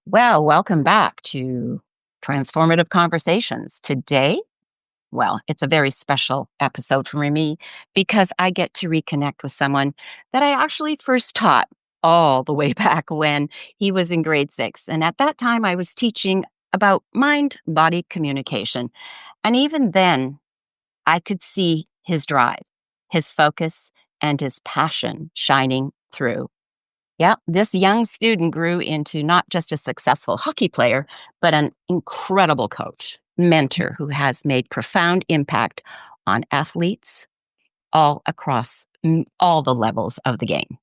Well, welcome back to Transformative Conversations. Today, it's a very special episode for me because I get to reconnect with someone that I actually first taught all the way back when he was in grade six. And at that time, I was teaching about mind body communication. And even then, I could see his drive, his focus, and his passion shining through. Yeah, this young student grew into not just a successful hockey player, but an incredible coach, mentor who has made profound impact on athletes all across all the levels of the game.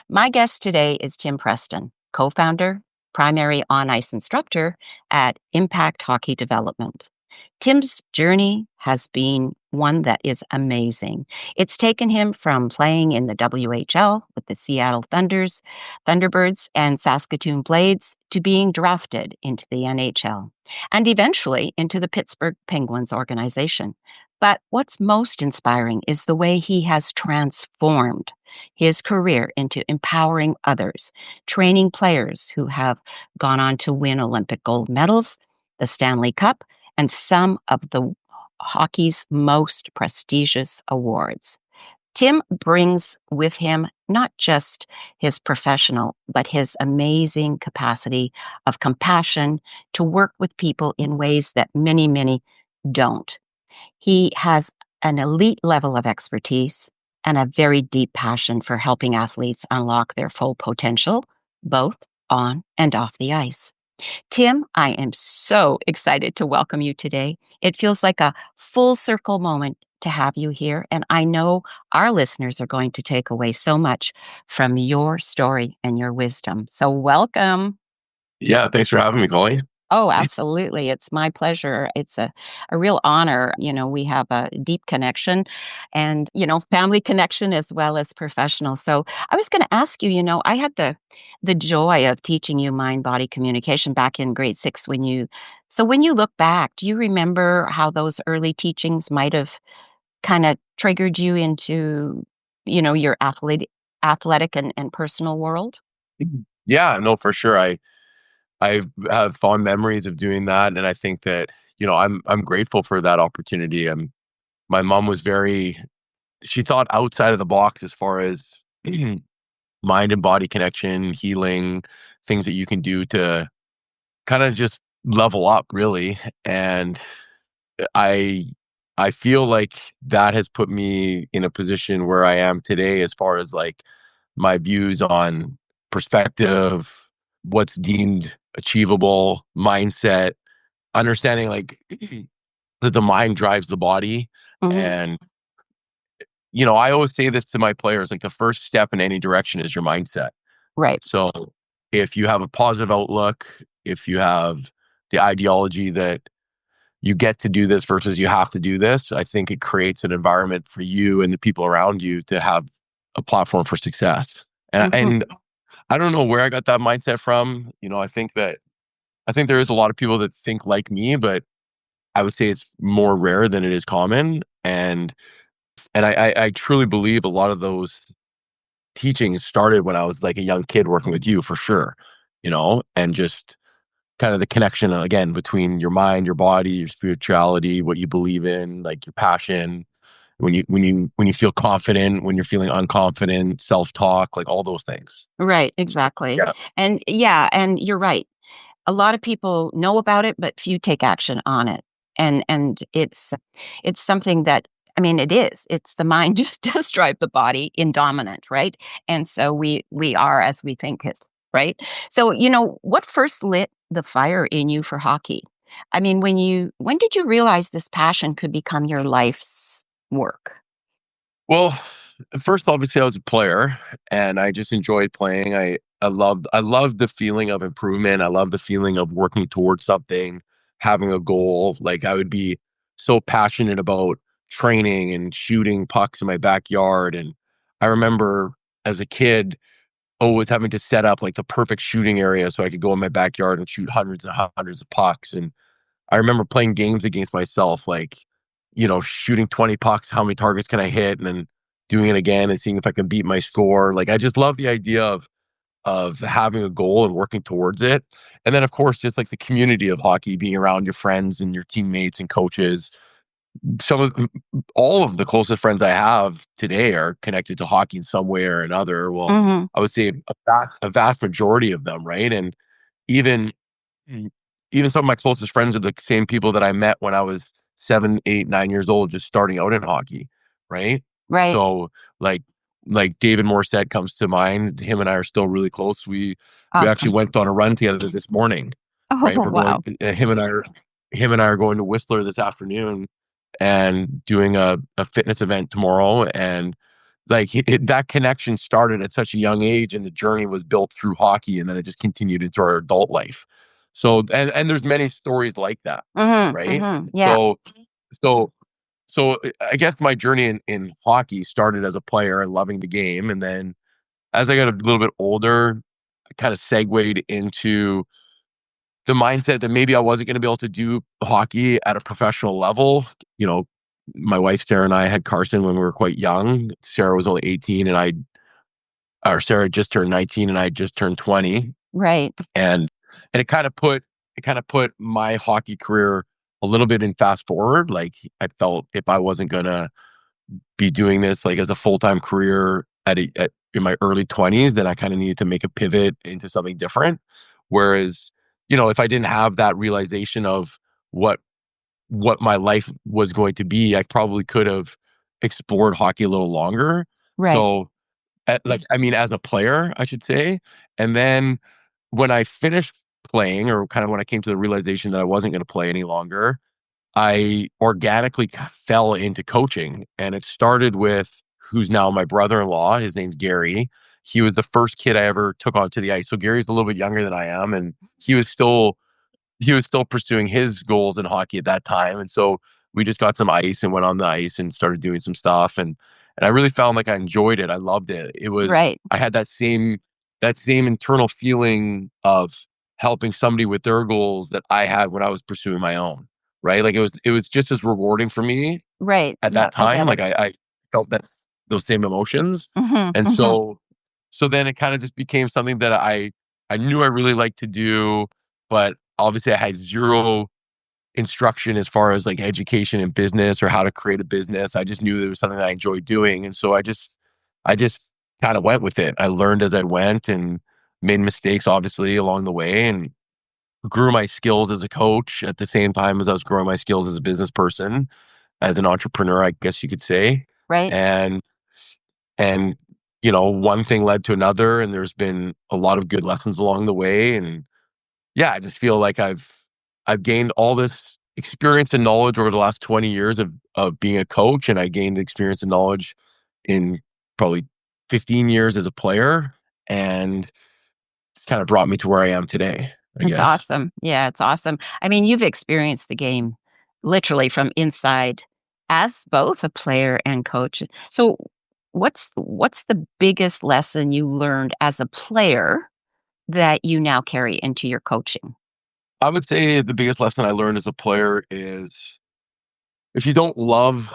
My guest today is Tim Preston, co-founder, primary on-ice instructor at Impact Hockey Development. Tim's journey has been one that is amazing. It's taken him from playing in the WHL with the Seattle Thunderbirds, and Saskatoon Blades to being drafted into the NHL and eventually into the Pittsburgh Penguins organization. But what's most inspiring is the way he has transformed his career into empowering others, training players who have gone on to win Olympic gold medals, the Stanley Cup, and some of the hockey's most prestigious awards. Tim brings with him not just his professional, but his amazing capacity of compassion to work with people in ways that many, many don't. He has an elite level of expertise and a very deep passion for helping athletes unlock their full potential, both on and off the ice. Tim, I am so excited to welcome you today. It feels like a full circle moment to have you here, and I know our listeners are going to take away so much from your story and your wisdom. So welcome. Yeah, thanks for having me, Colli. Oh, absolutely. It's my pleasure. It's a real honor. We have a deep connection and, family connection as well as professional. So I was going to ask you, I had the joy of teaching you mind-body communication back in grade six so when you look back, do you remember how those early teachings might have kind of triggered you into, your athletic and personal world? Yeah, no, for sure. I have fond memories of doing that, and I think that I'm grateful for that opportunity. My mom was she thought outside of the box as far as mind and body connection, healing, things that you can do to kind of just level up, really. And I I feel like that has put me in a position where I am today as far as like my views on perspective, what's deemed achievable, mindset, understanding like that the mind drives the body. Hmm. And, I always say this to my players, like the first step in any direction is your mindset. Right. So if you have a positive outlook, if you have the ideology that you get to do this versus you have to do this, I think it creates an environment for you and the people around you to have a platform for success. And Hmm. and I don't know where I got that mindset from. I think there is a lot of people that think like me, but I would say it's more rare than it is common. And I truly believe a lot of those teachings started when I was like a young kid working with you for sure, and just kind of the connection again between your mind, your body, your spirituality, what you believe in, like your passion, when you feel confident, when you're feeling unconfident, self-talk, like all those things. Right, exactly. Yeah. And yeah, and you're right. A lot of people know about it, but few take action on it. And it's something that it is. It's the mind just does drive the body in dominant, right? And so we are as we think is, right? So, what first lit the fire in you for hockey? When did you realize this passion could become your life's work? Well, first, obviously, I was a player, and I just enjoyed playing. I loved the feeling of improvement. I love the feeling of working towards something, having a goal. Like I would be so passionate about training and shooting pucks in my backyard. And I remember as a kid always having to set up like the perfect shooting area so I could go in my backyard and shoot hundreds and hundreds of pucks. And I remember playing games against myself, like, shooting 20 pucks, how many targets can I hit? And then doing it again and seeing if I can beat my score. Like, I just love the idea of of having a goal and working towards it. And then, of course, just like the community of hockey, being around your friends and your teammates and coaches. Some of all of the closest friends I have today are connected to hockey in some way or another. Well, Mhm. I would say a vast majority of them, right? And even Mm. even some of my closest friends are the same people that I met when I was 7, 8, 9 years old, just starting out in hockey, right? Right. So, like David Morstead comes to mind. Him and I are still really close. We actually Awesome. went on a run together this morning, Oh, right? We're going. wow. Him and I are going to Whistler this afternoon and doing a fitness event tomorrow. And that connection started at such a young age, and the journey was built through hockey, and then it just continued into our adult life. So, and there's many stories like that, Mhm, right? mhm. Yeah. So so I guess my journey in hockey started as a player and loving the game, and then as I got a little bit older, I kind of segued into the mindset that maybe I wasn't going to be able to do hockey at a professional level. You know, my wife Sarah and I had Carson when we were quite young. Sarah was only 18, and Sarah had just turned 19, and I had just turned 20, Right. and it kind of put my hockey career a little bit in fast forward. Like, I felt if I wasn't gonna be doing this like as a full-time career in my early 20s, then I kind of needed to make a pivot into something different. Whereas, if I didn't have that realization of what what my life was going to be, I probably could have explored hockey a little longer. Right. So, I mean, as a player, I should say. And then when I finished playing, or kind of when I came to the realization that I wasn't going to play any longer, I organically fell into coaching. And it started with who's now my brother-in-law. His name's Gary. He was the first kid I ever took onto the ice. So Gary's a little bit younger than I am, and he was still pursuing his goals in hockey at that time. And so we just got some ice and went on the ice and started doing some stuff. And I really found like I enjoyed it. I loved it. Right. I had that same internal feeling of helping somebody with their goals that I had when I was pursuing my own. Right. Like, it was just as rewarding for me Right. at that Yep, I time. get Like, it. I felt those same emotions. Mhm, And mhm. so then it kind of just became something that I knew I really liked to do, but obviously I had zero instruction as far as like education in business or how to create a business. I just knew it was something that I enjoyed doing. And so I just kind of went with it. I learned as I went and made mistakes obviously along the way, and grew my skills as a coach at the same time as I was growing my skills as a business person, as an entrepreneur, I guess you could say. Right. And and one thing led to another, and there's been a lot of good lessons along the way. And yeah, I just feel like I've gained all this experience and knowledge over the last 20 years of being a coach, and I gained experience and knowledge in probably 15 years as a player, and it's kind of brought me to where I am today, I It's guess. awesome. Yeah, it's awesome. I mean, you've experienced the game literally from inside as both a player and coach. So, what's the biggest lesson you learned as a player that you now carry into your coaching? I would say the biggest lesson I learned as a player is if you don't love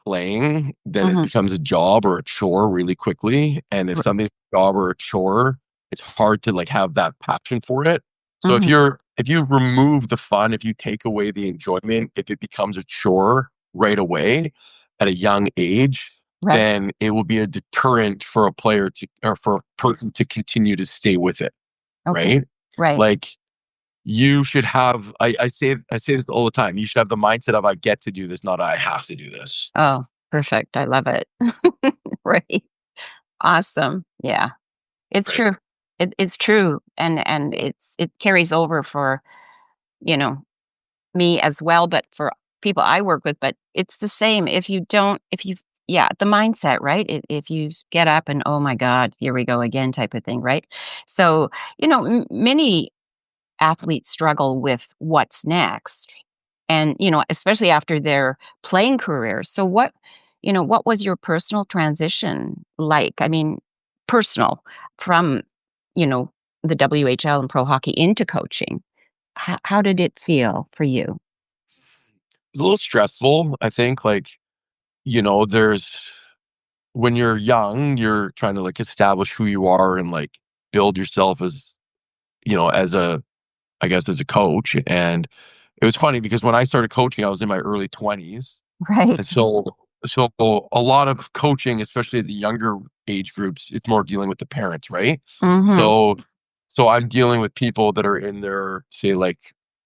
playing, then it Mhm. becomes a job or a chore really quickly. And if R something's a job or a chore, it's hard to like have that passion for it. So if Mhm. you remove the fun, if you take away the enjoyment, if it becomes a chore right away at a young age, Right. then it will be a deterrent for a player to, or for a person to continue to stay with it. Okay. Right. Right. Like, you should have, I say this all the time. You should have the mindset of I get to do this, not I have to do this. Oh, perfect. I love it. Right. Awesome. Yeah. It's Right. true. It's true, and it carries over for, you know, me as well, but for people I work with, but it's the same. If you yeah, the mindset, right? If you get up and, "Oh my god, here we go again," type of thing, right? So, many athletes struggle with what's next, and, especially after their playing careers. So what was your personal transition like? I mean, personal from, you know, the WHL and pro hockey into coaching. How did it feel for you? It's a little stressful, I think. Like, there's when you're young, you're trying to like establish who you are and like build yourself as, as a, I guess, as a coach. And it was funny because when I started coaching, I was in my early 20s. Right. And so a lot of coaching, especially at the younger age groups, it's more dealing with the parents, right? Mhm. So I'm dealing with people that are in their, say, like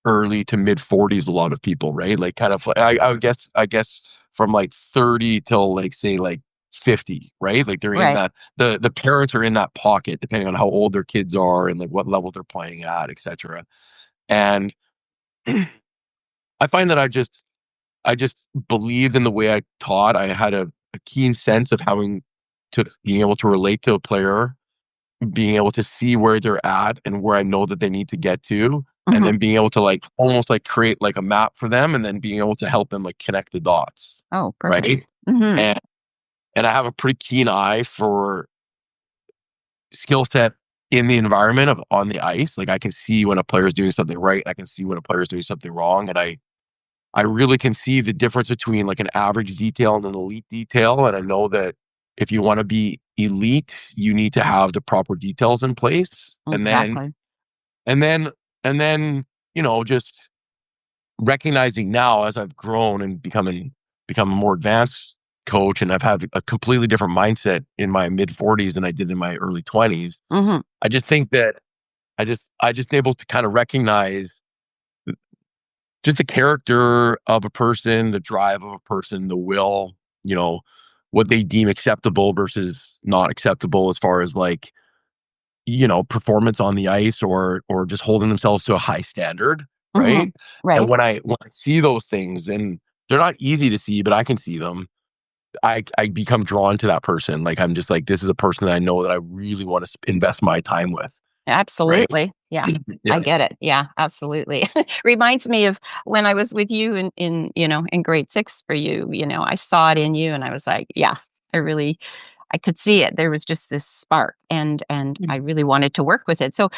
early to mid 40s, a lot of people, right? Like kind of like I guess from like 30 till like say like 50, right? Like they're in Right. that the parents are in that pocket depending on how old their kids are and like what level they're playing at, etc. And I find that I just believed in the way I taught. I had a keen sense of being able to relate to a player, being able to see where they're at and where I know that they need to get to, and Mhm. then being able to like almost like create like a map for them, and then being able to help them like connect the dots, Oh, perfect. right? Mhm. And I have a pretty keen eye for skill set in the environment of on the ice. Like I can see when a player is doing something right, I can see when a player is doing something wrong, and I really can see the difference between like an average detail and an elite detail. And I know that if you want to be elite, you need to have the proper details in place. Exactly. And then, and then, just recognizing now as I've grown and become a more advanced coach, and I've had a completely different mindset in my mid 40s than I did in my early 20s. Mhm. I just think that I just able to kind of recognize just the character of a person, the drive of a person, the will, you know, what they deem acceptable versus not acceptable as far as like, performance on the ice or just holding themselves to a high standard, Mhm. right? And Right. when I see those things and they're not easy to see, but I can see them, I become drawn to that person. Like I'm just like, this is a person that I know that I really want to invest my time with, right? Absolutely. Yeah. Yeah. I get it. Yeah, absolutely. Reminds me of when I was with you in grade 6 for you, I saw it in you and I was like, yeah, I could see it. There was just this spark and I really wanted to work with it. So,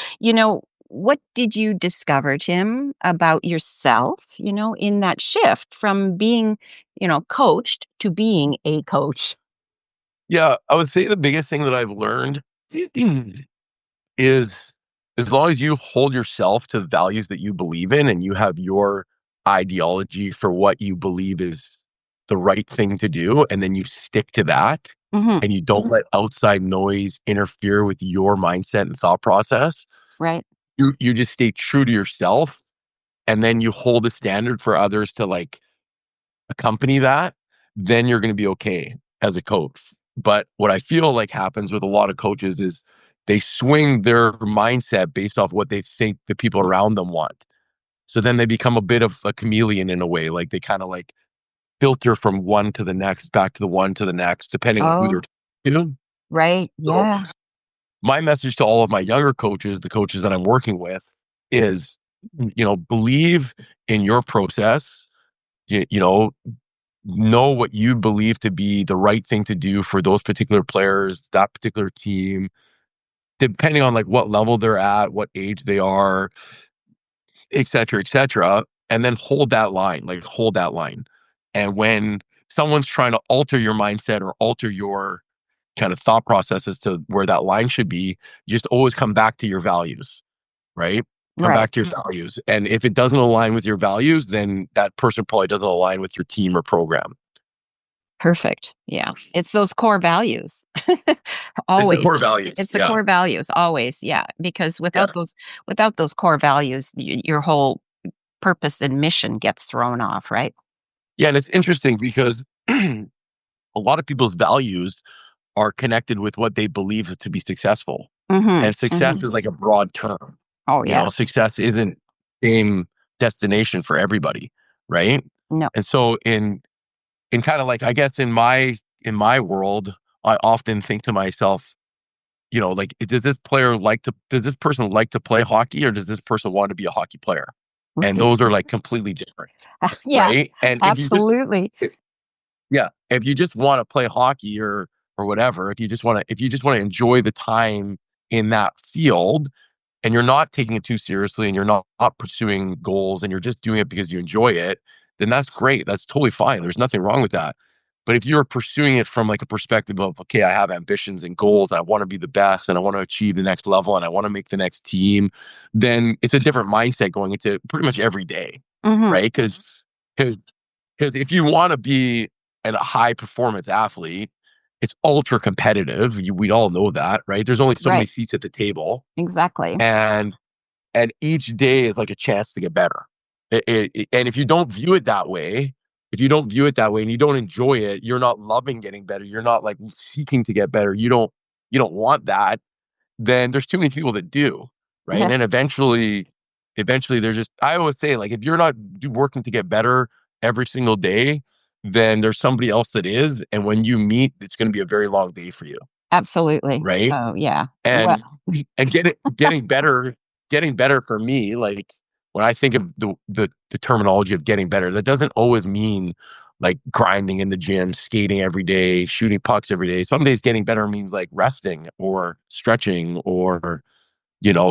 what did you discover, Tim, about yourself, in that shift from being, coached to being a coach? Yeah, I would say the biggest thing that I've learned is as long as you hold yourself to values that you believe in and you have your ideology for what you believe is the right thing to do, and then you stick to that Mhm. and you don't let outside noise interfere with your mindset and thought process, Right. you just stay true to yourself, and then you hold a standard for others to like accompany that, then you're going to be okay as a coach. But what I feel like happens with a lot of coaches is they swing their mindset based off what they think the people around them want. So then they become a bit of a chameleon in a way. Like they kind of like filter from one to the next, back to the one to the next, depending on who they're Oh, talking to. right. So Yeah. my message to all of my younger coaches, the coaches that I'm working with, is, believe in your process. Know what you believe to be the right thing to do for those particular players, that particular team, depending on like what level they're at, what age they are, et cetera, et cetera. And then hold that line, like hold that line. And when someone's trying to alter your mindset or alter your kind of thought process as to where that line should be, just always come back to your values, right? Come Right. back to your values. And if it doesn't align with your values, then that person probably doesn't align with your team or program. Perfect. Yeah. It's those core values. It's the core Always. values. It's the Yeah. core values, always, yeah, because Yeah. without those core values, your whole purpose and mission gets thrown off, right? Yeah, and it's interesting because a lot of people's values are connected with what they believe to be successful. Mhm, And success mhm. is like a broad term. Oh, yeah. Success isn't same destination for everybody, right? No. And so in kind of like I guess in my world, I often think to myself, like does this person like to play hockey or does this person want to be a hockey player? And Right. those are like completely different, Yeah, right? And absolutely. if you just want to play hockey or whatever, if you just want to enjoy the time in that field and you're not taking it too seriously and you're not pursuing goals and you're just doing it because you enjoy it, then that's great. That's totally fine. There's nothing wrong with that. But if you're pursuing it from like a perspective of, okay, I have ambitions and goals, I want to be the best and I want to achieve the next level and I want to make the next team, then it's a different mindset going into pretty much every day, Mhm. right? Because if you want to be a high performance athlete, it's ultra competitive. We all know that, right? There's only so many Right. seats at the table, Exactly. and each day is like a chance to get better. And if you don't view it that way, and you don't enjoy it, you're not loving getting better. You're not like seeking to get better. You don't want that. Then there's too many people that do, right? And Yeah. then eventually there's just, I always say, like, if you're not working to get better every single day, then there's somebody else that is. And when you meet, it's going to be a very long day for you, Absolutely. right? Oh, yeah. Well, And getting better for me, like when I think of the terminology of getting better, that doesn't always mean like grinding in the gym, skating every day, shooting pucks every day. Some days getting better means like resting or stretching or,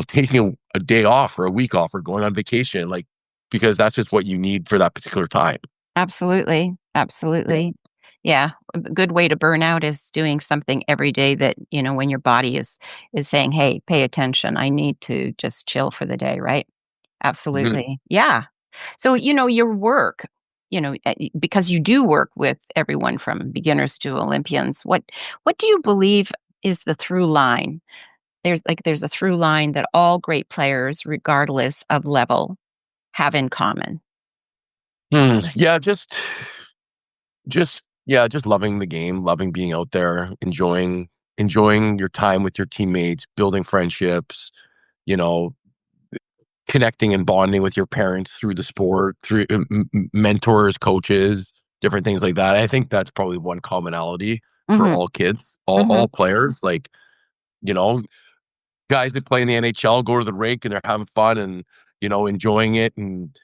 taking a day off or a week off or going on vacation, like, because that's just what you need for that particular time. absolutely. Absolutely. Yeah. A good way to burn out is doing something every day that, when your body is saying, "Hey, pay attention. I need to just chill for the day," right? Mhm. Absolutely. Yeah. So, your work, because you do work with everyone from beginners to Olympians, what do you believe is the through line? There's a through line that all great players, regardless of level, have in common. Yeah, just loving the game, loving being out there, enjoying your time with your teammates, building friendships, you know, connecting and bonding with your parents through the sport, through mentors, coaches, different things like that. I think that's probably one commonality for Mhm. all kids, all Mhm. players. Like, you know, guys that play in the NHL go to the rink and they're having fun and, enjoying it and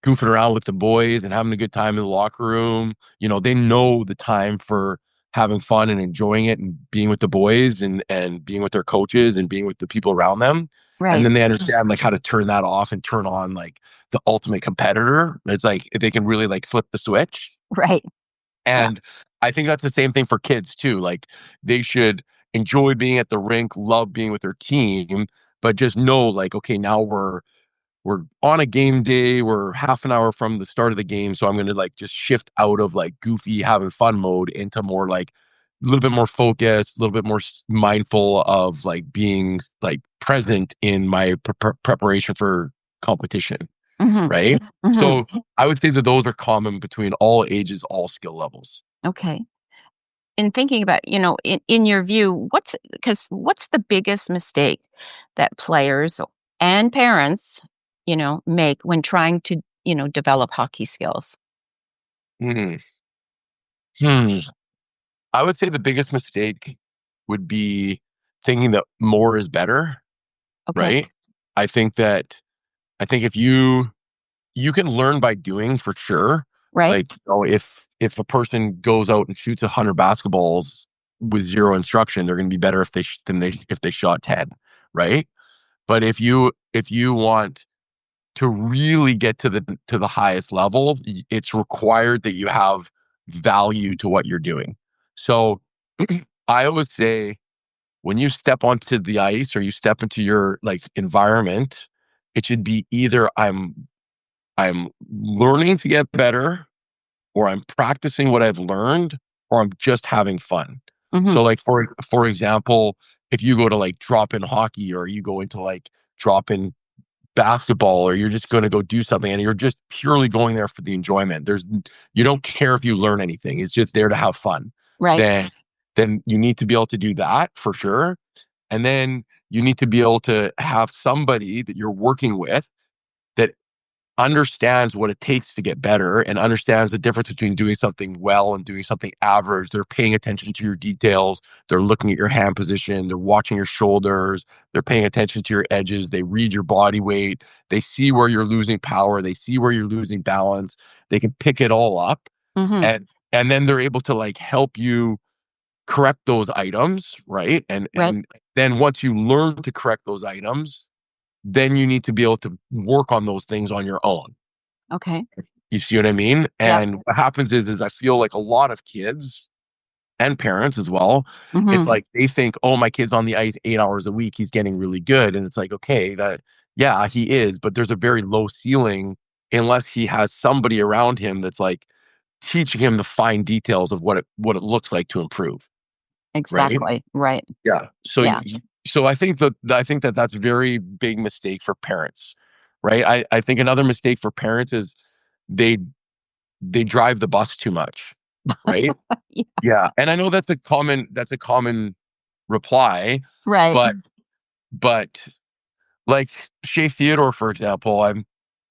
goofing around with the boys and having a good time in the locker room. They know the time for having fun and enjoying it and being with the boys and being with their coaches and being with the people around them. And Right. then they understand like how to turn that off and turn on like the ultimate competitor. It's like they can really like flip the switch. Right. Yeah. And I think that's the same thing for kids too. Like they should enjoy being at the rink, love being with their team, but just know like, okay, now we're on a game day. We're half an hour from the start of the game. So I'm going to like just shift out of like goofy, having fun mode into more like a little bit more focused, a little bit more mindful of like being like present in my preparation for competition. Mhm. Right. Mhm. So I would say that those are common between all ages, all skill levels. Okay. In thinking about, in your view, what's the biggest mistake that players and parents, make when trying to, develop hockey skills? Hmm. Hmm. I would say the biggest mistake would be thinking that more is better. Okay. Right. I think that if you can learn by doing for sure. Right? Like, if a person goes out and shoots 100 basketballs with zero instruction, they're going to be better if they shot 10, right? But if you want to really get to the highest level, it's required that you have value to what you're doing. So I always say when you step onto the ice or you step into your like environment, it should be either I'm learning to get better, or I'm practicing what I've learned, or I'm just having fun. Mhm. So, like for example, if you go to like drop in hockey, or you go into like drop in basketball, or you're just going to go do something, and you're just purely going there for the enjoyment. You don't care if you learn anything. It's just there to have fun. Right. Then you need to be able to do that for sure, and then you need to be able to have somebody that you're working with that understands what it takes to get better and understands the difference between doing something well and doing something average. They're paying attention to your details. They're looking at your hand position. They're watching your shoulders. They're paying attention to your edges. They read your body weight. They see where you're losing power. They see where you're losing balance. They can pick it all up, Mhm. and then they're able to like help you correct those items, right? And Right. then once you learn to correct those items, then you need to be able to work on those things on your own. Okay. You see what I mean? Yep. And what happens is I feel like a lot of kids and parents as well, it's Mhm. like they think, "Oh, my kid's on the ice 8 hours a week, he's getting really good." And it's like, "Okay, that yeah, he is, but there's a very low ceiling unless he has somebody around him that's, like, teaching him the fine details of what it looks like to improve." Right? Exactly. Right. Yeah. So Yeah. so I think that that's a very big mistake for parents, right? I think another mistake for parents is they they drive the bus too much, right? Yeah. Yeah, and I know that's a common reply, Right. but but, like, Shea Theodore, for example, I'm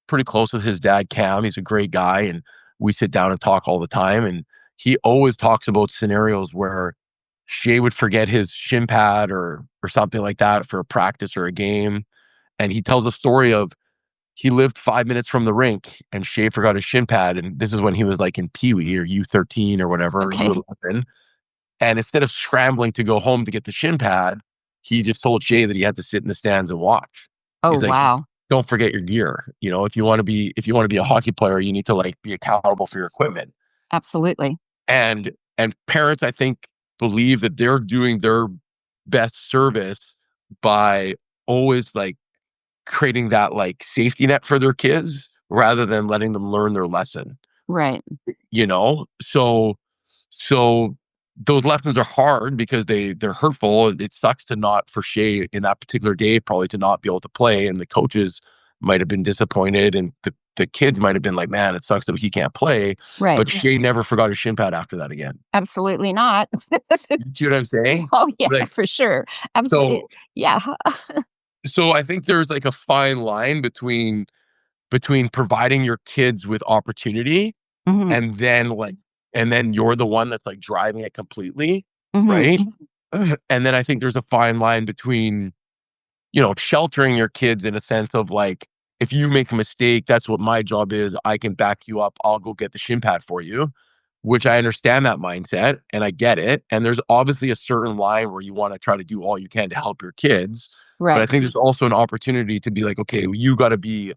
pretty close with his dad, Cam. He's a great guy, and we sit down and talk all the time, and he always talks about scenarios where Shea would forget his shin pad or something like that for a practice or a game, and he tells a story of he lived 5 minutes from the rink, and Shea forgot his shin pad, and this is when he was, like, in Pee-wee or U13 or whatever, Okay. U11, and instead of scrambling to go home to get the shin pad, he just told Jay that he had to sit in the stands and watch. Oh, He's like, "Just wow. don't forget your gear. You know, if you wanna be a hockey player, you need to, like, be accountable for your equipment." Absolutely. And parents, I think, believe that they're doing their best service by always, like, creating that, like, safety net for their kids rather than letting them learn their lesson. Right. You know? So those lessons are hard because they're hurtful. It sucks to not for Shea in that particular day, probably to not be able to play, and the coaches might have been disappointed, and the kids might have been like, "Man, it sucks that he can't play," Right. but Shea never forgot his shin pad after that again. Absolutely not. You see what I'm saying? Oh, yeah, Like, for sure. Absolutely. so Yeah. so I think there's, like, a fine line between providing your kids with opportunity Mhm. and then, like and then you're the one that's, like, driving it completely, Mhm. right? And then I think there's a fine line between, sheltering your kids in a sense of, like, if you make a mistake, that's what my job is. I can back you up. I'll go get the shin pad for you, which I understand that mindset, and I get it, and there's obviously a certain line where you wanna try to do all you can to help your kids, but I Right. think there's also an opportunity to be like, "Okay, you gotta be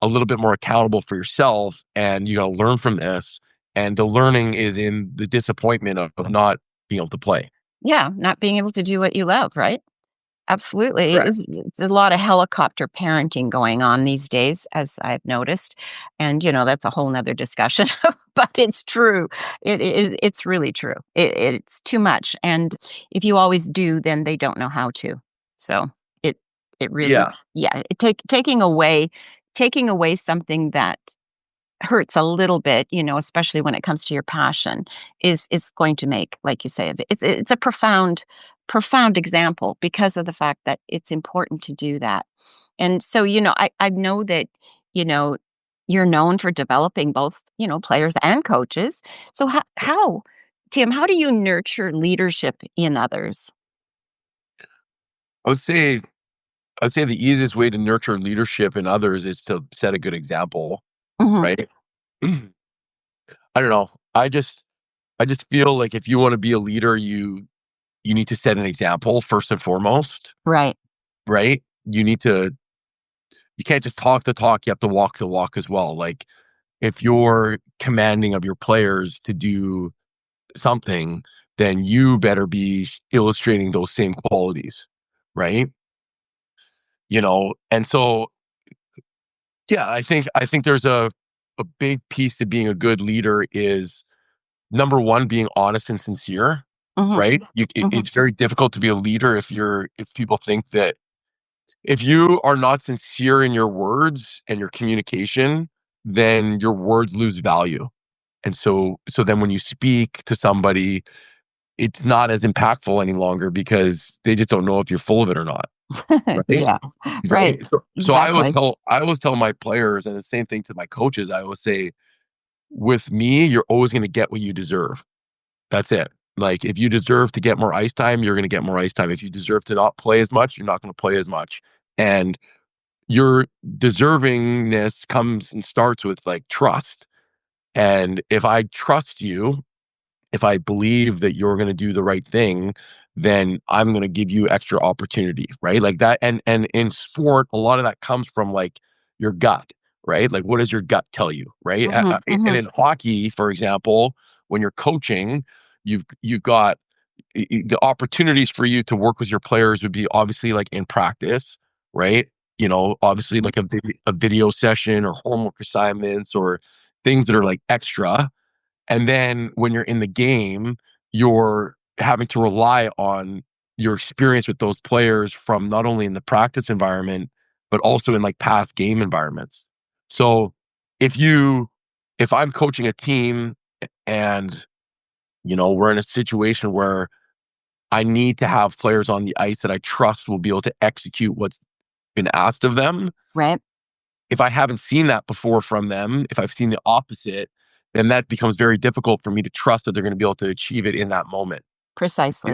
a little bit more accountable for yourself and you got to learn from this. And the learning is in the disappointment of not being able to play." Yeah, not being able to do what you love, right? Absolutely. Correct. It's a lot of helicopter parenting going on these days, as I've noticed. And, that's a whole nother discussion, but it's true. It's really true. It's too much. And if you always do, then they don't know how to. So it, it really, Yeah. yeah, taking away something that hurts a little bit, especially when it comes to your passion, is going to make, like you say, it's a profound example because of the fact that it's important to do that. And so, I know that, you know, you're known for developing both, players and coaches. So how Tim, how do you nurture leadership in others? I would say I'd say the easiest way to nurture leadership in others is to set a good example, Mhm. right? I don't know. I just feel like if you want to be a leader, you need to set an example first and foremost, Right. right? You can't just talk the talk, you have to walk the walk as well. Like, if you're commanding of your players to do something, then you better be illustrating those same qualities, right? And so, yeah, I think there's a big piece to being a good leader is number one, being honest and sincere, Mhm. right? Mhm. It's very difficult to be a leader if people think that if you are not sincere in your words and your communication, then your words lose value. And so then when you speak to somebody, it's not as impactful any longer because they just don't know if you're full of it or not, right? Yeah. Right. Right? So Exactly. I always tell my players, and the same thing to my coaches, I always say, "With me, you're always gonna get what you deserve. That's it. Like, if you deserve to get more ice time, you're gonna get more ice time. If you deserve to not play as much, you're not gonna play as much." And your deservingness comes and starts with, like, trust. And if I trust you, if I believe that you're going to do the right thing, then I'm going to give you extra opportunity, right? Like that. And in sport, a lot of that comes from, like, your gut, right? Like, what does your gut tell you, right? Mhm, And mhm. in hockey, for example, when you're coaching, you've got the opportunities for you to work with your players would be obviously like in practice, right? Obviously like a video session or homework assignments or things that are like extra. And then when you're in the game, you're having to rely on your experience with those players from not only in the practice environment, but also in like past game environments. So if you, if I'm coaching a team and, we're in a situation where I need to have players on the ice that I trust will be able to execute what's been asked of them. Right. If I haven't seen that before from them, if I've seen the opposite, then that becomes very difficult for me to trust that they're going to be able to achieve it in that moment. You Precisely.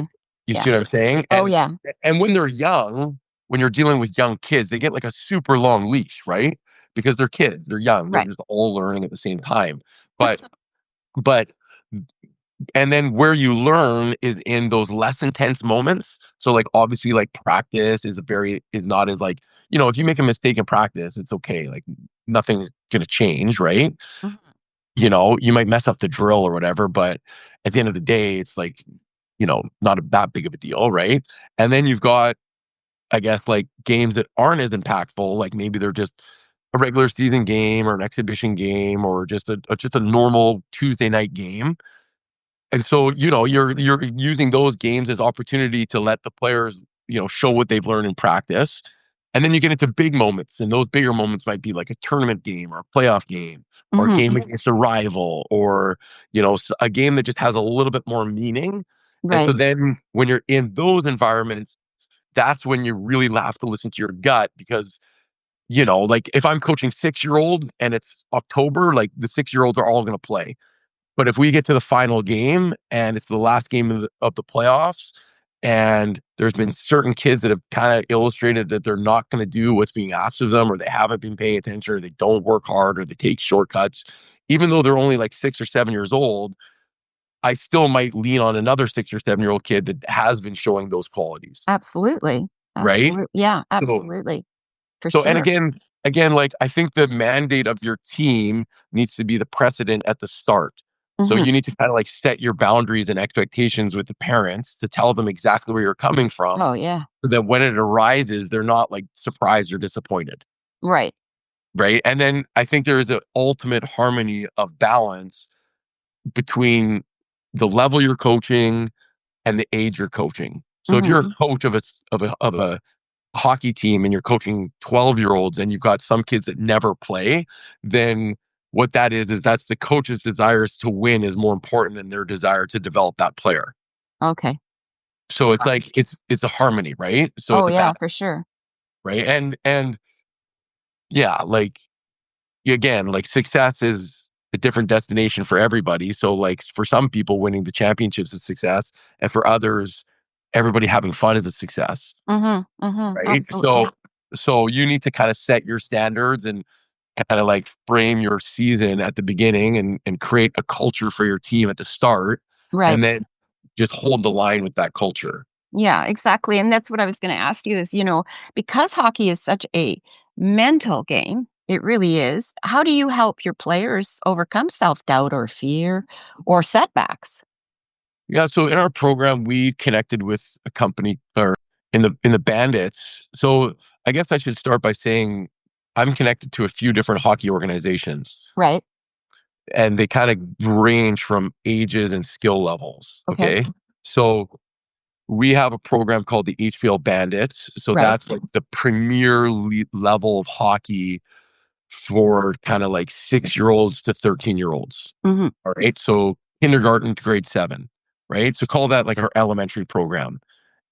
you Yeah. see what I'm saying? Oh, And yeah. and when they're young, when you're dealing with young kids, they get like a super long leash, right? Because they're kids, they're young, they're Right. just all learning at the same time. But and then where you learn is in those less intense moments. So like obviously like practice is not as like, if you make a mistake in practice, it's okay. Like nothing's gonna change, right? Mhm. You might mess up the drill or whatever, but at the end of the day, it's like, not that big of a deal, right? And then you've got, I guess, like games that aren't as impactful, like maybe they're just a regular season game or an exhibition game or just a normal Tuesday night game. And so, you're using those games as opportunity to let the players, show what they've learned in practice. And then you get into big moments, and those bigger moments might be like a tournament game or a playoff game or a Mhm. game against a rival or, a game that just has a little bit more meaning. And so Right. then when you're in those environments, that's when you really have to listen to your gut because, like if I'm coaching 6-year-old and it's October, like the 6-year-olds are all going to play. But if we get to the final game and it's the last game of the playoffs, and there's been certain kids that have kind of illustrated that they're not going to do what's being asked of them, or they haven't been paying attention, or they don't work hard, or they take shortcuts, even though they're only like 6 or 7 years old, I still might lean on another 6 or 7-year-old kid that has been showing those qualities, Absolutely. right? Yeah, So absolutely. For So, and sure. again, like I think the mandate of your team needs to be the precedent at the start. So Mhm. you need to kind of like set your boundaries and expectations with the parents to tell them exactly where you're coming from Oh, yeah. so that when it arises, they're not like surprised or disappointed. Right. Right. And then I think there is an ultimate harmony of balance between the level you're coaching and the age you're coaching. So if Mhm. you're a coach of a hockey team and you're coaching 12-year-olds and you've got some kids that never play, then what that is that's the coach's desires to win is more important than their desire to develop that player. Okay. So it's like it's a harmony, right? So Oh, it's a yeah, balance, for sure. right? And yeah, like again, like success is a different destination for everybody. So like for some people winning the championships is success, and for others everybody having fun is a success, Mhm. Mhm. right? Absolutely. So you need to kind of set your standards and kind of like frame your season at the beginning and create a culture for your team at the start Right. and then just hold the line with that culture. Yeah, exactly, and that's what I was gonna ask you is, because hockey is such a mental game, it really is, how do you help your players overcome self-doubt or fear or setbacks? Yeah, so in our program we connected with a company or in the Bandits. So I guess I should start by saying I'm connected to a few different hockey organizations Right. and they kind of range from ages and skill levels, Okay. okay? So we have a program called the HPL Bandits. So Right. that's like the premier level of hockey for kind of like 6-year-olds to 13-year-olds. Mhm. All right. So kindergarten to grade 7. Right. So call that like our elementary program.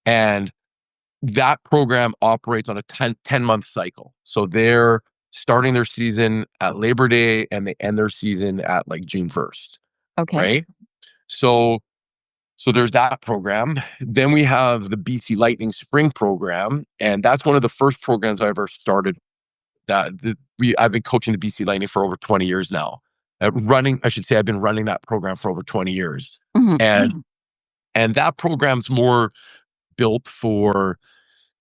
And that program operates on a 10-month cycle. So they're starting their season at Labor Day and they end their season at like June 1st. Okay. Right. So so there's that program. Then we have the BC Lightning Spring program, and that's one of the first programs I ever started. I've been coaching the BC Lightning for over 20 years now. I should say, I've been running that program for over 20 years, Mhm. and that program's more built for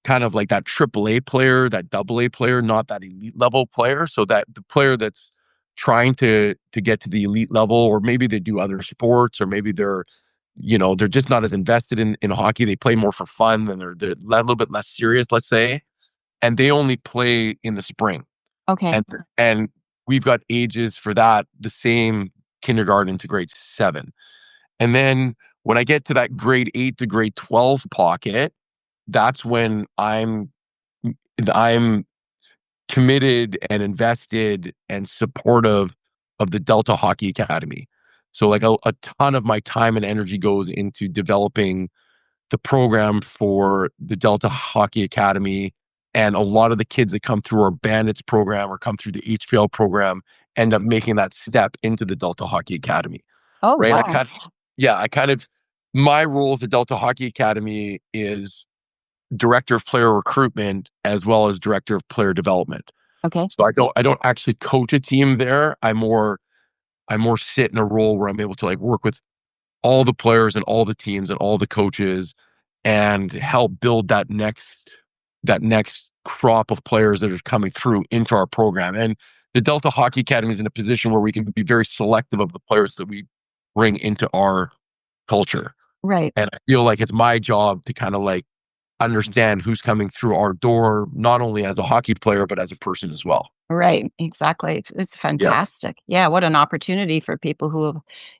kind of like that AAA player, that AA player, not that elite level player. So that the player that's trying to get to the elite level, or maybe they do other sports, or maybe they're just not as invested in hockey. They play more for fun, and they're a little bit less serious, let's say, and they only play in the spring. Okay. And we've got ages for that, the same kindergarten to grade 7. And then when I get to that grade 8 to grade 12 pocket, that's when I'm committed and invested and supportive of the Delta Hockey Academy. So like a ton of my time and energy goes into developing the program for the Delta Hockey Academy. And a lot of the kids that come through our Bandits program or come through the HPL program end up making that step into the Delta Hockey Academy. Oh, Right. wow. My role at the Delta Hockey Academy is director of player recruitment as well as director of player development. Okay. So I don't actually coach a team there. I more sit in a role where I'm able to like work with all the players and all the teams and all the coaches and help build that next crop of players that are coming through into our program. And the Delta Hockey Academy is in a position where we can be very selective of the players that we bring into our culture. Right. And I feel like it's my job to kind of like understand who's coming through our door, not only as a hockey player, but as a person as well. Right. Exactly. It's Yeah. fantastic. Yeah. What an opportunity for people who have,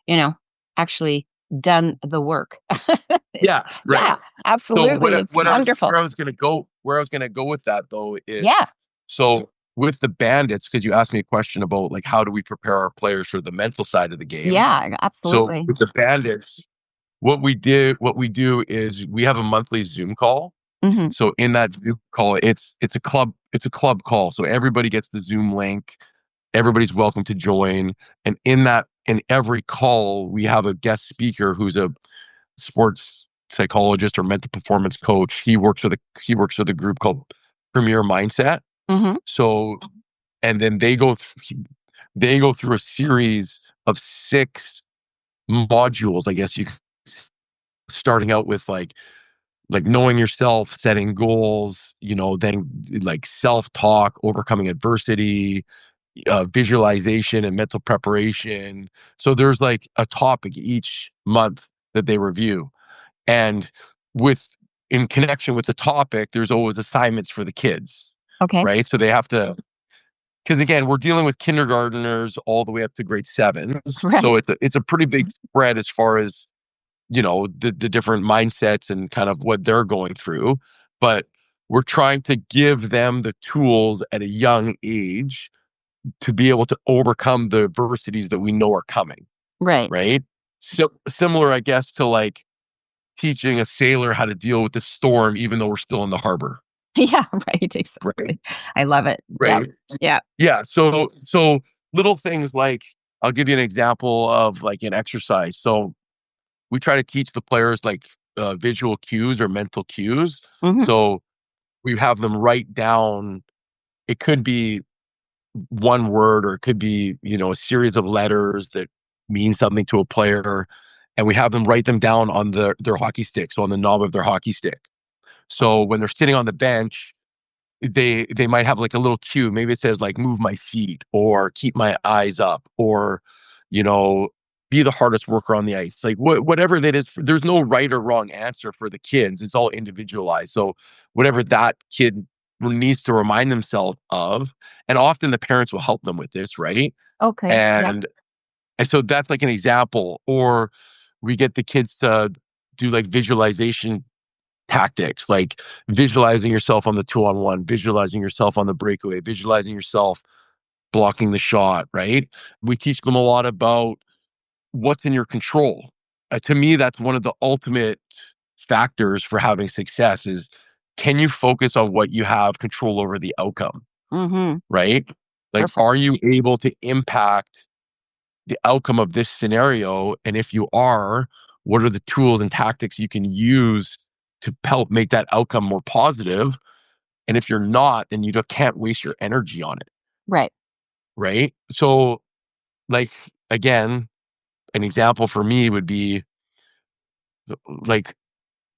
you know, actually done the work. It's, Yeah. Right. yeah, So absolutely. It's wonderful. where I was gonna go with that though Yeah. is, so with the Bandits, because you asked me a question about like how do we prepare our players for the mental side of the game. Yeah. So Absolutely. with the Bandits, what we do is we have a monthly Zoom call. Hmm. So in that Zoom call, it's a club call. So everybody gets the Zoom link. Everybody's welcome to join. And in every call, we have a guest speaker who's a sports psychologist or mental performance coach. He works with a group called Premier Mindset. Hmm. So and then they go through a series of 6 modules, I guess starting out with like knowing yourself, setting goals, then like self-talk, overcoming adversity, visualization and mental preparation. So there's like a topic each month that they review. And with in connection with the topic, there's always assignments for the kids, Okay. right? So they have to, because again, we're dealing with kindergarteners all the way up to grade 7. So Right. it's a pretty big spread as far as the different mindsets and kind of what they're going through. But we're trying to give them the tools at a young age to be able to overcome the adversities that we know are coming, Right. right? So similar, I guess, to like teaching a sailor how to deal with the storm, even though we're still in the harbor, Yeah. Right. right? Exactly. I love it. Yeah. Right. Yeah. Yeah. So little things like I'll give you an example of like an exercise. So we try to teach the players like visual cues or mental cues. Hmm. So we have them write down. It could be one word, or it could be a series of letters that mean something to a player, and we have them write them down on their hockey stick, so on the knob of their hockey stick. So when they're sitting on the bench, they might have like a little cue. Maybe it says like move my feet or keep my eyes up or you know be the hardest worker on the ice. Like whatever that is, there's no right or wrong answer for the kids. It's all individualized. So whatever that kid needs to remind themselves of, and often the parents will help them with this, right? Okay. Yeah. And so that's like an example. Or we get the kids to do like visualization tactics, like visualizing yourself on the 2-on-1, visualizing yourself on the breakaway, visualizing yourself blocking the shot, right? We teach them a lot about what's in your control. To me, that's one of the ultimate factors for having success is, can you focus on what you have control over the outcome, Hmm. right? Like, Perfect. are you able to impact the outcome of this scenario? And if you are, what are the tools and tactics you can use to help make that outcome more positive? And if you're not, then can't waste your energy on it, Right. right? So, like, again, an example for me would be like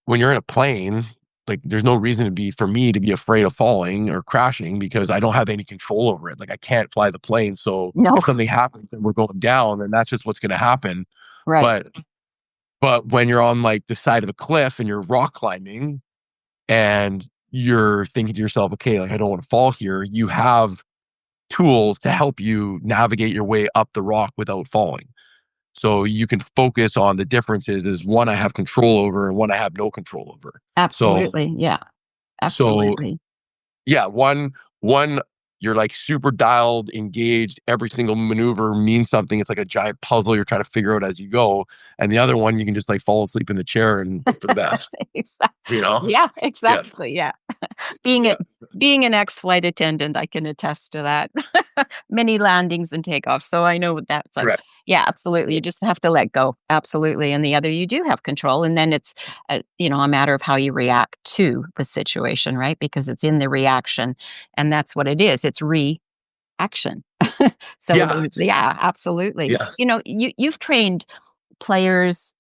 when you're in a plane, like, there's no reason for me to be afraid of falling or crashing because I don't have any control over it. Like, I can't fly the plane. So No. if something happens and we're going down, then that's just what's going to happen. Right. But, when you're on like the side of a cliff and you're rock climbing and you're thinking to yourself, okay, like I don't want to fall here, you have tools to help you navigate your way up the rock without falling. So you can focus on the differences is one I have control over and one I have no control over. So Absolutely. Yeah. so Absolutely. yeah, one you're like super dialed, engaged, every single maneuver means something. It's like a giant puzzle you're trying to figure out as you go. And the other one you can just like fall asleep in the chair and hope for the best, Exac you know? Yeah, Yeah. exactly, yeah. Being a Yeah. being an ex-flight attendant, I can attest to that. Many landings and takeoffs, so I know what that's a Correct. yeah, absolutely, you just have to let go, absolutely, and the other you do have control, and then it's, a matter of how you react to the situation, right? Because it's in the reaction, and that's what it is, it's reaction. So, Yeah. yeah, absolutely. Yeah. You've trained players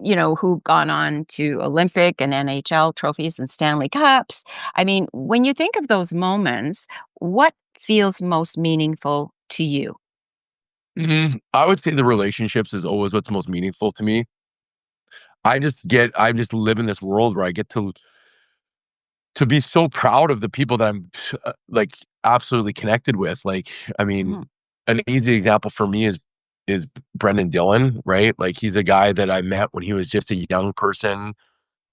who've gone on to Olympic and NHL trophies and Stanley Cups. I mean, when you think of those moments, what feels most meaningful to you? I would say the relationships is always what's most meaningful to me. I just live in this world where I get to be so proud of the people that I'm like absolutely connected with. Like, I mean, Mhm. an easy example for me is Brendan Dillon, right? Like he's a guy that I met when he was just a young person,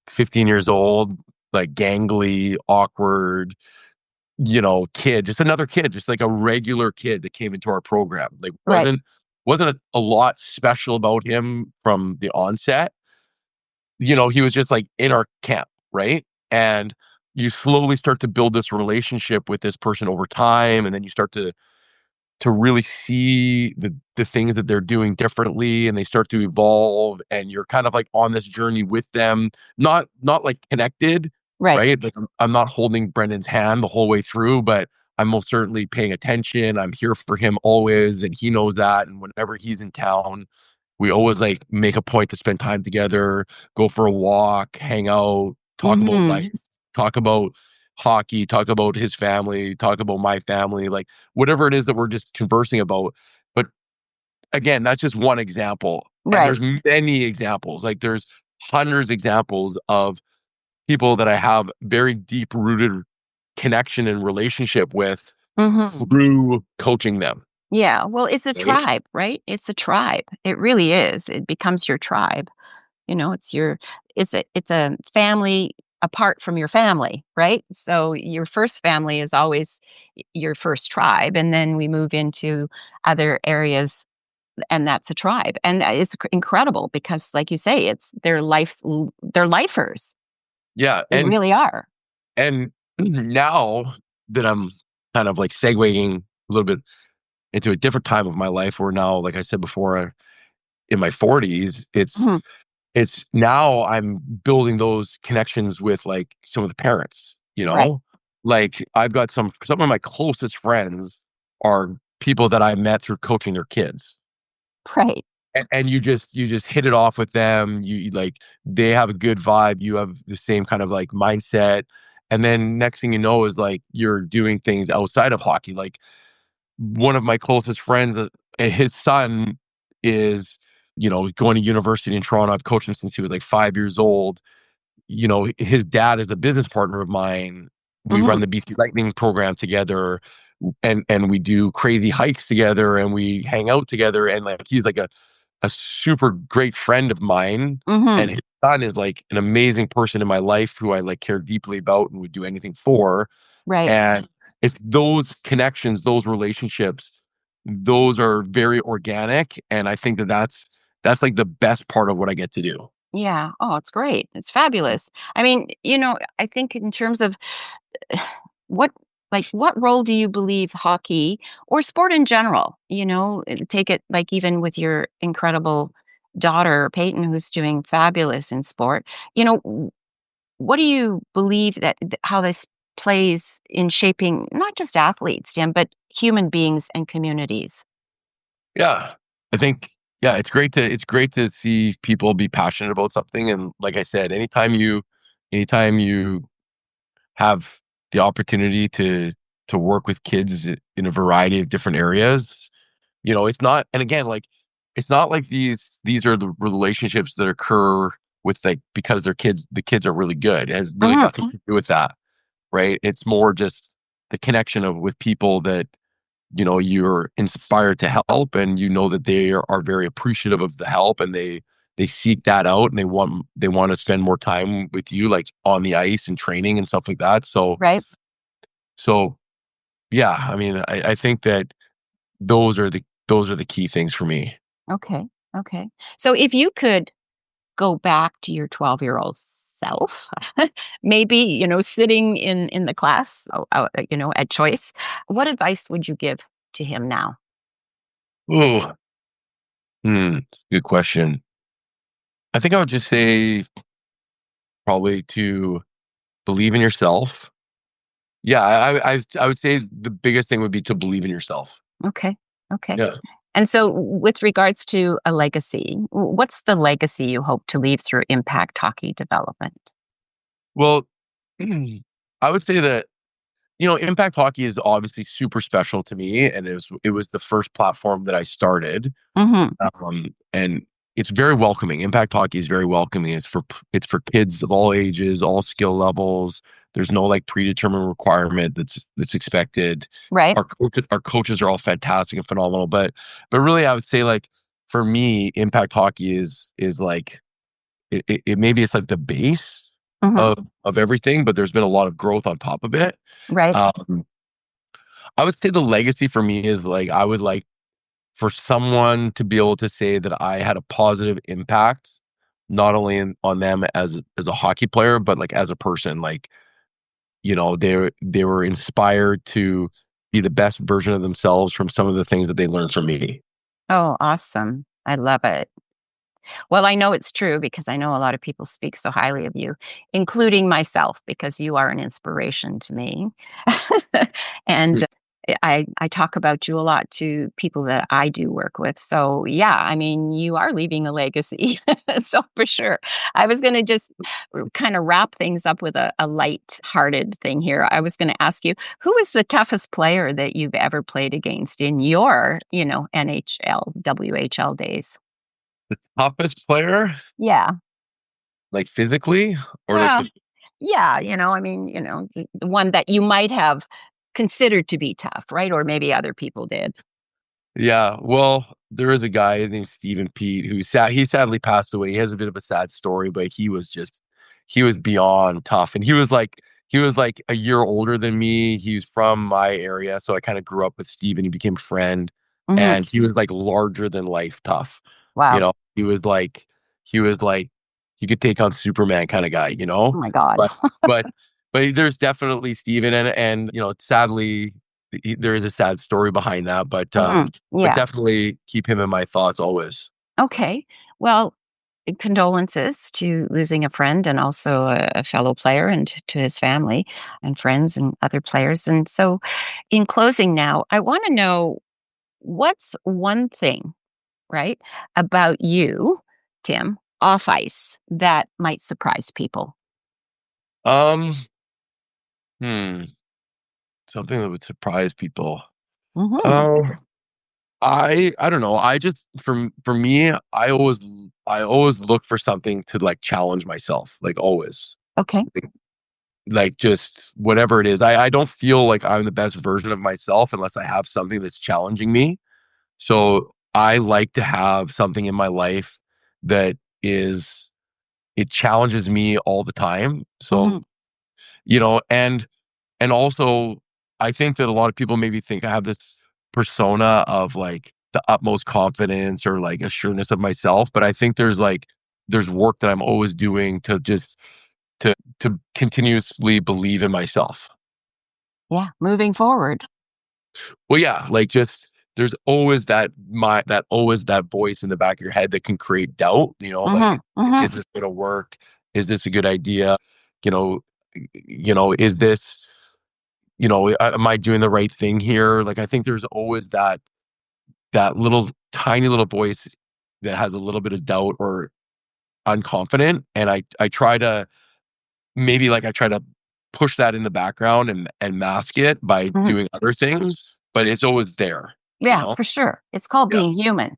15 years old, like gangly, awkward, kid, just another kid, just like a regular kid that came into our program. Like Right. wasn't a lot special about him from the onset. He was just like in our camp, right? And you slowly start to build this relationship with this person over time, and then you start to really see the things that they're doing differently, and they start to evolve, and you're kind of like on this journey with them, not like connected, Right. right? Like I'm not holding Brendan's hand the whole way through, but I'm most certainly paying attention. I'm here for him always, and he knows that. And whenever he's in town, we always like make a point to spend time together, go for a walk, hang out, talk about life, Mhm. talk about hockey, talk about his family, talk about my family, like whatever it is that we're just conversing about. But again, that's just one example. And Right. there's many examples. Like there's hundreds examples of people that I have very deep rooted connection and relationship with Mhm. through coaching them. Yeah, well, it's a Right? tribe, right? It's a tribe. It really is. It becomes your tribe. It's a family apart from your family, right? So your first family is always your first tribe, and then we move into other areas, and that's a tribe, and it's incredible because, like you say, it's they're lifers. Yeah. They really are. And now that I'm kind of like segueing a little bit into a different time of my life where now, like I said before, in my 40s, Mhm. it's now I'm building those connections with like some of the parents, Right, like I've got some of my closest friends are people that I met through coaching their kids. right. And you just hit it off with them. Like they have a good vibe. You have the same kind of like mindset. And then next thing you know is like you're doing things outside of hockey. Like one of my closest friends, his son is, going to university in Toronto. I've coached him since he was like 5 years old. His dad is a business partner of mine. We run Mhm. the BC Lightning program together, and we do crazy hikes together, and we hang out together. And like he's like a super great friend of mine, and Mhm. his son is like an amazing person in my life who I like care deeply about and would do anything for. Right. And it's those connections, those relationships, those are very organic, and I think that's like the best part of what I get to do. Yeah. Oh, it's great. It's fabulous. I mean, I think in terms of what what role do you believe hockey or sport in general, take it like even with your incredible daughter Peyton who's doing fabulous in sport. What do you believe how this plays in shaping not just athletes, Tim, but human beings and communities? Yeah. I think it's great to see people be passionate about something, and like I said, anytime you anytime you have the opportunity to work with kids in a variety of different areas, it's not, and again, like, it's not like these are the relationships that occur with, like, because the kids are really good. It has really Mhm. nothing to do with that, right? It's more just the connection of with people that, you're inspired to help, and you know that they are very appreciative of the help, and they seek that out, and they want to spend more time with you, like, on the ice and training and stuff like that. So Right? so yeah, I mean, I think that those are the key things for me. Okay. Okay. So if you could go back to your 12-year-old self, maybe, sitting in the class, at choice, what advice would you give to him now? Ooh, good question. I think I would just say probably to believe in yourself. Yeah, I would say the biggest thing would be to believe in yourself. Okay. Okay. Yeah. And so with regards to a legacy, what's the legacy you hope to leave through impact hockey development? Well, I would say that, impact hockey is obviously super special to me, and it was the first platform that I started. Mhm. And it's very welcoming. Impact hockey is very welcoming. It's for kids of all ages, all skill levels. There's no, like, predetermined requirement that's expected. Right? Our coaches are all fantastic and phenomenal. But really, I would say, like, for me, impact hockey is like, maybe it's like the base Mhm. of everything, but there's been a lot of growth on top of it. Right? Um, I would say the legacy for me is, like, I would like for someone to be able to say that I had a positive impact, not only on them as a hockey player, but, like, as a person. Like, they were inspired to be the best version of themselves from some of the things that they learned from me. Oh, awesome. I love it. Well, I know it's true because I know a lot of people speak so highly of you, including myself, because you are an inspiration to me. And I talk about you a lot to people that I do work with. So yeah, I mean, you are leaving a legacy. So for sure. I was going to just kind of wrap things up with a light-hearted thing here. I was going to ask you, who is the toughest player that you've ever played against in your, NHL, WHL days? Toughest player, Yeah. like, physically, or like Well, the yeah, I mean, the one that you might have considered to be tough, right? Or maybe other people did. Yeah, well, there is a guy named Stephen Pete he sadly passed away. He has a bit of a sad story, but he was beyond tough, and he was like a year older than me. He's from my area, so I kinda grew up with Steven. He became a friend, Mhm. and he was, like, larger than life tough. You Wow. know? He was like he could take on Superman kinda guy, you Oh know? my god. But but but there's definitely Steven, and, sadly, there is a sad story behind that, Mhm. but Yeah. definitely keep him in my thoughts always. Okay. Well, condolences to losing a friend and also a fellow player and to his family and friends and other players. And so, in closing now, I want to know what's one thing, right, about you, Tim, off ice that might surprise people? Um, hmm, something that would surprise people. Mhm. Oh, I don't know. For me, I always look for something to, like, challenge myself, like, always. Okay. Like, just whatever it is. I don't feel like I'm the best version of myself unless I have something that's challenging me. So, I like to have something in my life that is it challenges me all the time. So, Mhm. and also, I think that a lot of people maybe think I have this persona of, like, the utmost confidence or, like, assuredness of myself, but I think there's work that I'm always doing to continuously believe in myself. Yeah, moving forward. Well, yeah, like, just there's always that voice in the back of your head that can create doubt, like, Mhm. Mhm. "Is this gonna work? Is this a good idea? You know is this am I doing the right thing here?" Like, I think there's always that little tiny little voice that has a little bit of doubt or unconfident, and I try to maybe, like, I try to push that in the background and mask it by Mhm. doing other things, but it's always there, you Yeah, know? for sure. It's called Yeah. being human.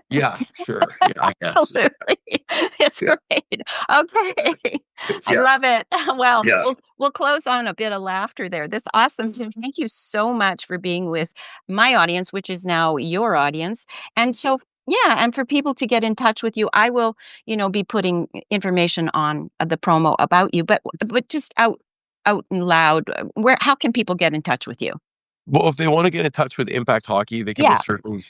Yeah, sure. Yeah, I guess. Absolutely. It's Yeah. great. Okay. I Yeah. love it. Well, Yeah. we'll close on a bit of laughter there. That's awesome, Jim. Thank you so much for being with my audience, which is now your audience. And so, yeah, and for people to get in touch with you, I will, be putting information on the promo about you, but just out and loud, how can people get in touch with you? Well, if they wanna get in touch with Impact Hockey, Yeah.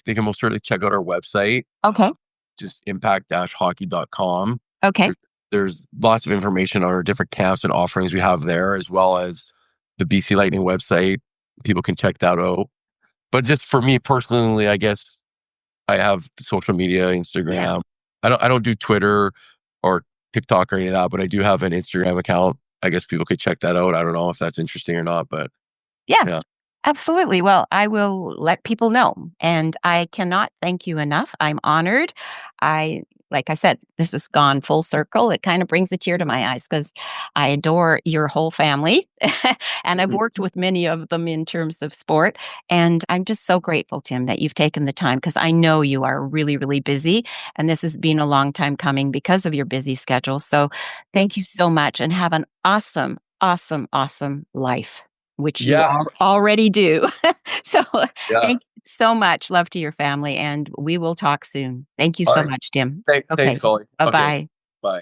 they can most certainly check out our website, Okay. just impact-hockey.com. Okay. There there's lots of information on our different camps and offerings we have there, as well as the BC Lightning website. People can check that out. But just for me personally, I guess I have social media, Yeah. Instagram. I don't do Twitter or TikTok or any of that, but I do have an Instagram account. I guess people could check that out. I don't know if that's interesting or not, but Yeah. yeah. Absolutely. Well, I will let people know. And I cannot thank you enough. I'm honored. Like I said, this has gone full circle. It kind of brings a tear to my eyes because I adore your whole family. And I've worked with many of them in terms of sport. And I'm just so grateful, Tim, that you've taken the time because I know you are really, really busy. And this has been a long time coming because of your busy schedule. So thank you so much and have an awesome, awesome, awesome life, which you Yeah. already do. So, Yeah. thank you so much. Love to your family, and we will talk soon. Thank you All so right. much, Tim. Thanks, Okay. Colli. Okay. Bye-bye.